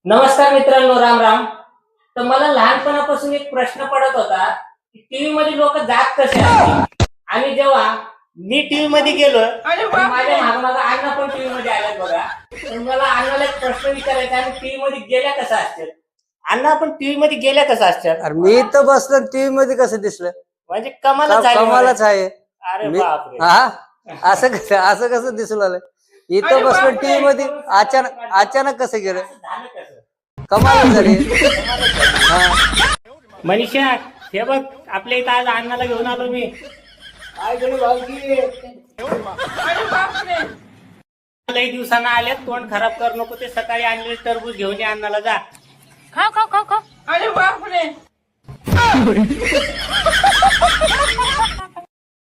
नमस्कार मित्रांनो, राम राम. तर मला लहानपणापासून एक प्रश्न पडत होता की टीव्ही मध्ये लोक जात कसे असतील. आणि जेव्हा मी टीव्ही मध्ये गेलो आणि माझ्या मागोमाग अण्णा पण टीव्ही मध्ये आल्यात बघा. तर मला अण्णाला एक प्रश्न विचारायचा आहे, टीव्ही मध्ये गेल्या कसा असतात. अण्णा आपण टीव्ही मध्ये गेल्या कसा असतात. अरे मी तर बसलो टीव्ही मध्ये कसं दिसलं? म्हणजे कमालच आहे. अरे बापरे. हा असं कसं दिसू लागलं? इथं बसलो टीव्ही मध्ये, अचानक कसं गेलं? झालं कसं? कमाल झाली. मनीषा, हे बघ आपल्या इथं आज अण्णाला घेऊन आलो मी. लई दिवसांना आले, तोंड खराब कर नको. ते सकाळी आणलेले टरबूज घेऊन ये अण्णाला. जा खाओ खाओ खाओ खाओ. अरे बापरे.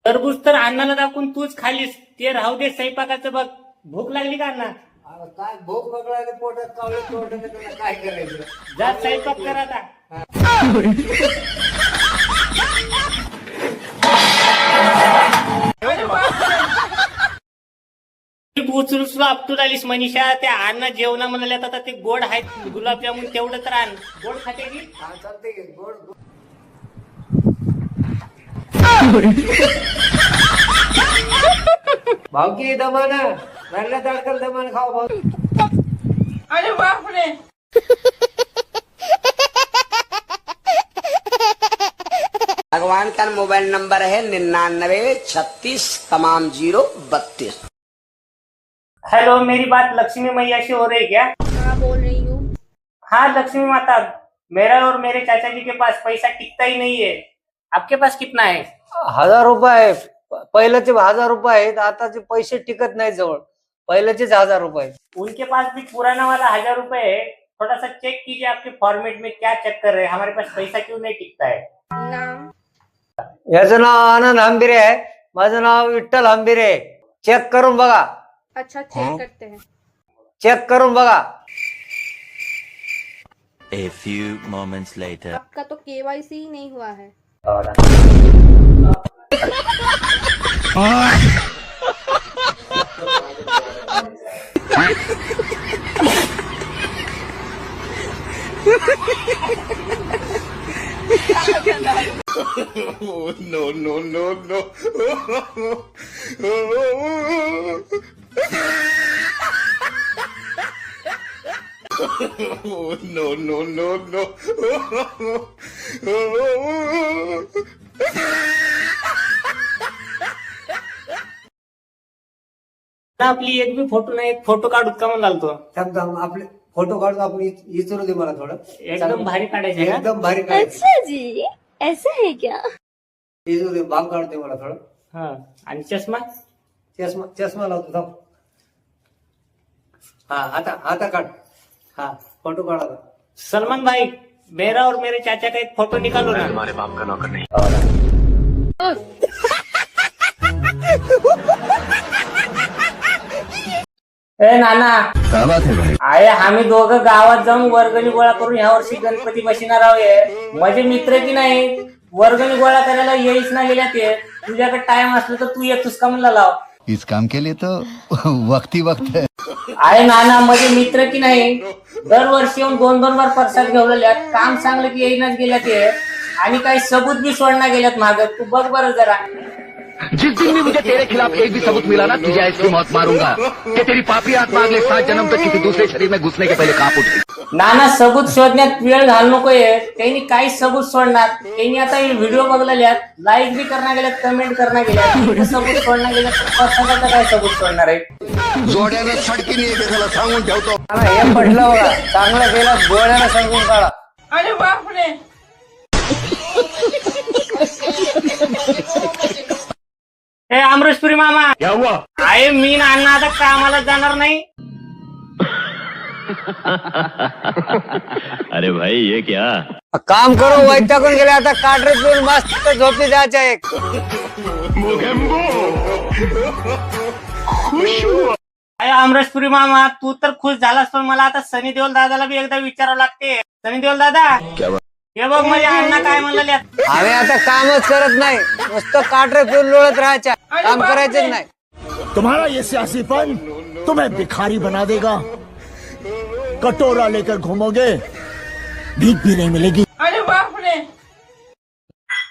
टरबूज तर अण्णाला दाखवून तूच खालीस. ते राहू दे, स्वयंपाकाचं बघ. भूक लागली का अण्णा? काय भूक बघायला पोटात कावळे तोंड काय करायचं? जा स्वयंपाक कर आता. उचलून आपटून आलीस मनीषा. त्या अण्णा जेवणा म्हणाले आता ते गोड आहेत गुलाबजामुन, तेवढं तर आण. गोड खाते की? चालते की गोड. भाऊ की दमान रंगला तडकल दमान खाओ भाऊ. अरे बापरे. भगवान का मोबाइल नंबर है 993630 हेलो, मेरी बात लक्ष्मी मैया से हो रही क्या? हाँ बोल रही हूँ. हाँ लक्ष्मी माता, मेरा और मेरे चाचा जी के पास पैसा टिकता ही नहीं है. आपके पास कितना है? 1000 रुपये. पहिल्याचे 1000 रुपये आहेत, आताचे पैसे टिकत नाही जवळ. पहिल्याचेच 1000 रुपये. उनके पास भी पुराना वाला 1000 रुपए है. थोड़ा सा चेक कीजिए आपके फॉर्मेट में क्या चेक कर रहे हैं. हमारे पास पैसा क्यों नहीं टिकता है? नाम याचं नाव आनंद हंबिरे आहे, माझं नाव विठ्ठल हंबिरे आहे. चेक करून बघा. अच्छा चेक करते हैं. चेक करून बघा. A few moments later. आपका तो केवाईसी ही नहीं हुआ है. No, no, no, no. No, no, no, no. आपली एक भी फोटो नाही, फोटो काढूत का म्हणून आलतो. आपले फोटो काढतो आपण. इचरू दे मला थोडं. एकदम भारी काढायचे का? एकदम भारी काढ. अच्छा जी, ऐसा है क्या? इचरू दे, बाम काढते मला थोडं. हा. आणि चष्मा? चष्मा लावतो थांब. हा आता काढ. हा फोटो काढा. सलमान भाई, मेरा और मेरे चाचा का एक फोटो निकालो ना. हमारे बाप का नौकर नहीं. ए नाना, क्या बात है भाई? आहे आम्ही दोघं गावात जाऊन वर्गणी गोळा करून ह्या वर्षी गणपती बसणार आहोत. माझे मित्र की नाही वर्गणी गोळा करायला येईच ना गेल्या. ते तुझ्याकडे टाइम असला तर तू येतोस का म्हणला लाव. इस काम के लिए तो वक्त ही वक्त है. आहे नाना, माझे मित्र की नाही दरवर्षी येऊन 2-2 बार प्रसाद घेऊन आल्यात. काम चांगलं की येईनाच गेल्या ते. आणि काही सबूत बी सोडणार गेल्यात माग. तू बघ बरं जरा. जिस दिन भी मुझे तेरे खिलाफ एक भी सबूत मिला ना, तुझे ऐसी मौत मारूंगा कि तेरी पापी आत्मा अगले 7 जन्म तक किसी दूसरे शरीर में घुसने के पहले कांप उठे. नाना, सबूत शोधण्यात वेळ घालू नकोय. त्यांनी काही सबूत सोडणार. त्यांनी आता व्हिडिओ बघलेल्यात, लाईक बी करणार गेल्यात, कमेंट करणार गेल्यात. सबूत सोडणार गेल्यात तर प्रसादाचं काय सबूत सोडणार आहे? जोड्यानं सडकीने एखाद्याला सांगून ठेवतो. हे पडलं बघा, चांगलं गेलं. डोळ्याला सांगून काढा. अरे बापरे. हे अमरेशपुरी मामा, आहे मी ना अण्णा आता कामाला जाणार नाही. अरे भाई ये क्या? काम करू, वैतागून गेले आता. काढरे पिऊन मस्त झोपी जायचं एक. अरे अमरेशपुरी मामा, तू तर खुश झालास, पण मला आता सनी देओल दादाला बी एकदा विचारावं लागते. सनी देओल दादा, हे बघ माझे अण्णा काय म्हणले. आम्ही आता कामच करत नाही, नुसतं काढरे पिऊन लोळत राहायच्या. काम करायचंच नाही. तुम्हारा ये सियासीपन तुम्हें भिखारी बना देगा. कटोरा लेकर घूमोगे भीख भी नहीं मिलेगी।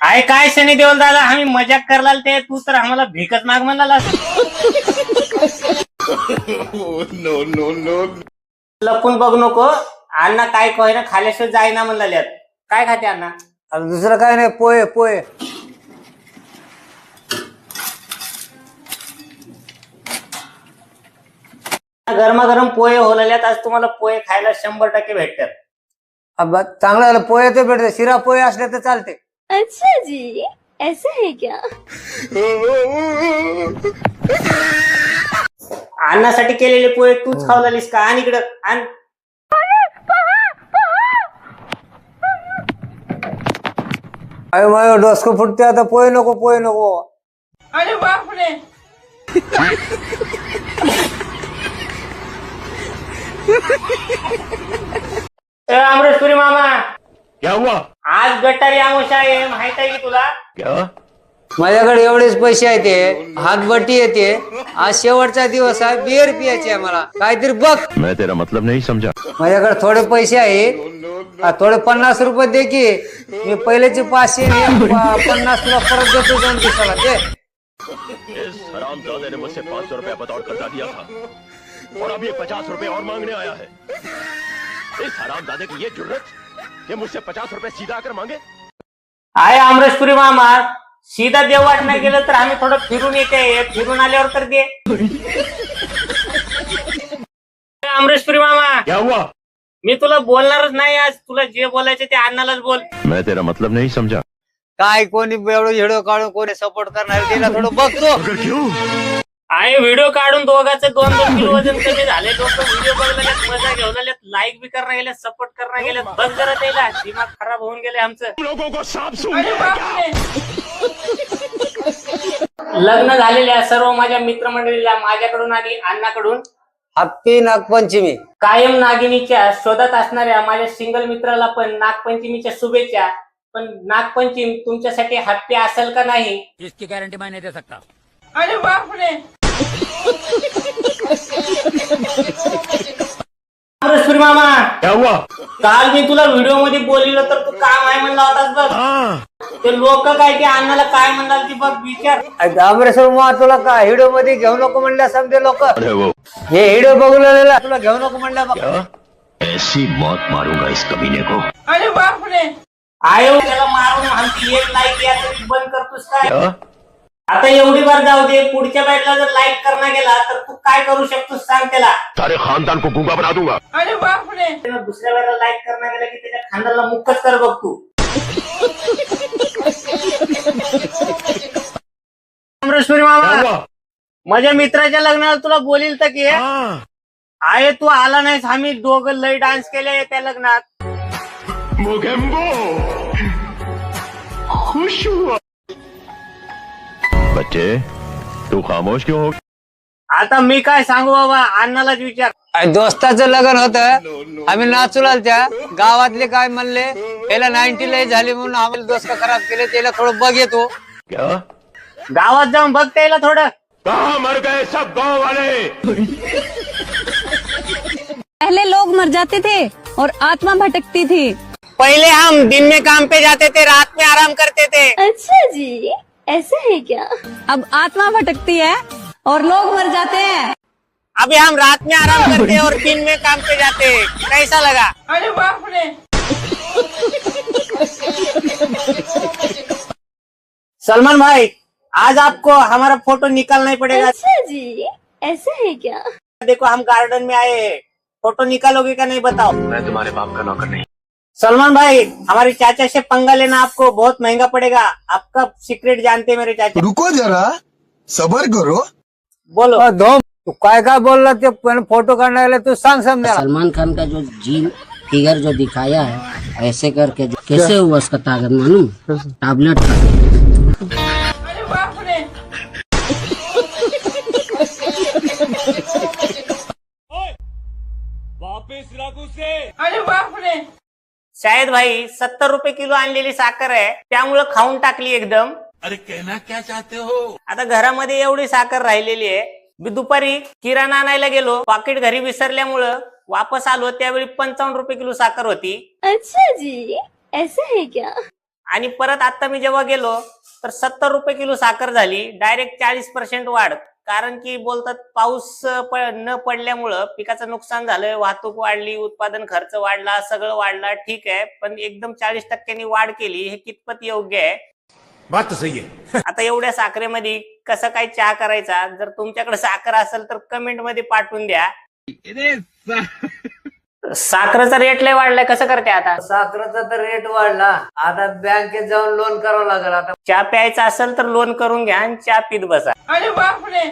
आहे काय शनी देवल दादा, आम्ही मजाक करलाल ते, तू तर आम्हाला भिकत माग म्हणाला. लपून बघ नको, अण्णा काय ना खाल्याशिवाय जाईना म्हणलाल्यात. काय खाते अण्णा? अरे दुसरं काय नाही, पोहे पोहे. गरमागरम पोहे होलाल्यात. आज तुम्हाला पोहे खायला 100% भेटतात. चांगलं झालं, पोहे ते भेटते. शिरा पोहे असले तर चालते. अच्छा जी, ऐसा है क्या? अन्नासाठी केलेले पोहे तूच खावलालीस का? आणि इकडं आण. अरे माझं डोसकं फुटते आता. पोहे नको, पोहे नको. अरे बापरे. अमरेश्वरी मामा, क्या हुआ? आज गटारी आमोशा आहे, माहित आहे की तुला? क्या? माझ्याकडे एवढेच पैसे आहेत, ते हातबट्टी येते. आज शेवटचा दिवस आहे, बिअर पियाची आहे मला. काहीतरी बघ. मैं तेरा मतलब नहीं समझा. माझ्याकडे थोडे पैसे आहेत, थोडे 50 रुपये दे की. मी पहिलेचे 500 50 तुला परत देतो 2 दिवसाला. दे. इस हरामजादे ने मुझसे 500 रुपया बतौर कर्जा दिया था और अब ये 50 रुपए और मांगने आया है. इस हरामजादे की ये जुर्रत कि मुझसे 50 रुपए सीधा आकर मांगे. आहे अमरेश्वरी मामा, सीधा देव वाट नाही गेलं तर आम्ही थोडं फिरून येते. फिरून आल्यावर तर दे. अमरेश्वरी मामा, क्या हुआ? मी तुला बोलणारच नाही आज. तुला जे बोलायचे ते अण्णालाच बोल. मैं तेरा मतलब नहीं समझा. काय कोणी एवढं व्हिडिओ काढून कोणी सपोर्ट करणार त्याला थोडं बघतो. क्यों? आहे व्हिडिओ काढून दोघांचं 2-2 किलो वजन कमी झाले. लोक व्हिडिओ बघायला मजा घेऊन आलेत, लाईक बी करणं गेले, सपोर्ट करणं गेले. बघ जरा त्याला, दिमाग खराब होऊन गेले आमचं. लोगों को सांप सूंघ गया क्या? लग्न झालेल्या सर्व माझ्या मित्रमंडळीला माझ्याकडून आणि अण्णाकडून हॅपी नागपंचमी. कायम नागिनीच्या शोधात असणाऱ्या माझ्या सिंगल मित्राला पण नागपंचमीच्या शुभेच्छा. पण नागपंचमी तुमच्यासाठी हॅपी असेल का नाही, इसकी गारंटी मैं नहीं दे सकता. अरे बापरे. अमरेश्वरी मामा, क्या हुआ? काल मी तुला व्हिडिओ मध्ये बोललो तर तू काम आहे म्हणला होतास बघ. ते लोक काय ते अण्णाला काय म्हणणार ती बघ, विचार. अमरेश्वर मग तुला काय व्हिडिओ मध्ये घेऊ नको म्हणल्या समजे लोक. अरे वो हे व्हिडिओ बघून तुला घेऊ नको म्हणल्या बघ. क्या? ऐसी मौत मारूंगा इस कमीने को. अरे बापरे. आयो त्याला मारून आमची एक लाईक या तरी बंद करतोस काय? क्या? आता एवढी बार जाऊ दे, पुढच्या बाईटला जर लाईक करणं गेला तर तू काय करू शकतोस सांग त्याला. सारे खानदान को गूंगा बना दूंगा. अरे बापरे. दुसऱ्या वेळेला लाईक करणं गेला की त्याच्या खांद्याला मुक्कच कर बघ तू. अमरेश्वरी क्या मामा, हुआ? माझ्या मित्राच्या लग्नाला तुला बोलील तर की आहे, तू आला नाहीस. आम्ही दोघं लय डान्स केले त्या लग्नात. मोगेम्बो खुश हुआ. बच्चे तू खामोश क्यों हो? आता मी काय सांगू बाबा, अण्णालाच विचार. दोस्ताचं लग्न होतं, आम्ही नाचू त्या गावातले काय म्हणले, याला 90 लय झाली म्हणून आम्हाला दोस्त खराब केले. त्याला थोडं बघ येतो. क्या? गावात जाऊन बघ त्याला थोडं. कहाँ मर गए सब गांव वाले? पहले लोग मर जाते थे और आत्मा भटकती थी. पहले हम दिन में काम पे जाते थे, रात में आराम करते थे. अच्छा जी, ऐसा है क्या? अब आत्मा भटकती है और लोग मर जाते हैं. अभी हम रात में आराम करते और दिन में काम पे जाते. कैसा लगा? अरे बाप रे. सलमान भाई, आज आपको हमारा फोटो निकालना ही पड़ेगा. अच्छा जी, ऐसा है क्या? देखो हम गार्डन में आए हैं, फोटो निकालोगे क्या नहीं बताओ. मैं तुम्हारे बाप का नौकर नहीं. सलमान भाई, हमारे चाचा से पंगा लेना आपको बहुत महंगा पड़ेगा. आपका सीक्रेट जानते हैं मेरे चाचा. रुको जरा सबर करो. बोलो. तू काय काय बोलला ते फोटो काढण्याला गेला, तू सांग समजा. सलमान खान का जो जी फिगर जो दिखाया है ऐसे करके, कैसे हुआ उसका ताकत मालूम? टैबलेट अरे बाप रे. अरे बाप रे. शायद भाई 70 रुपए किलो आणलेली साखर आहे, त्यामुळे खाऊन टाकली एकदम. अरे कहना क्या चाहते हो? आता घरामध्ये एवढी साखर राहिलेली आहे. मी दुपारी किराणा आणायला गेलो, पाकिट घरी विसरल्यामुळं वापस आलो त्यावेळी 55 रुपये किलो साखर होती. अच्छा जी, ऐसा है क्या? आणि परत आता मी जेव्हा गेलो तर 70 रुपये किलो साखर झाली. डायरेक्ट 40% वाढ. कारण की बोलतात पाऊस न पडल्यामुळं पिकाचं नुकसान झालं, वाहतूक वाढली, उत्पादन खर्च वाढला, सगळं वाढला. ठीक आहे, पण एकदम 40% वाढ केली हे कितपत योग्य आहे? बात तो सही है. आता एवढ्या साखरेमध्ये कसं काय चहा करायचा? जर तुमच्याकडे साखर असेल तर कमेंट मध्ये पाठवून द्या. साखरेचा रेट लय वाढलाय, कसं करते आता? साखरेचा तर रेट वाढला, आता बँकेत जाऊन लोन करावं लागेल. आता चहा प्यायचा असेल तर लोन करून घ्या आणि चहा पीत बसा. अरे बापरे.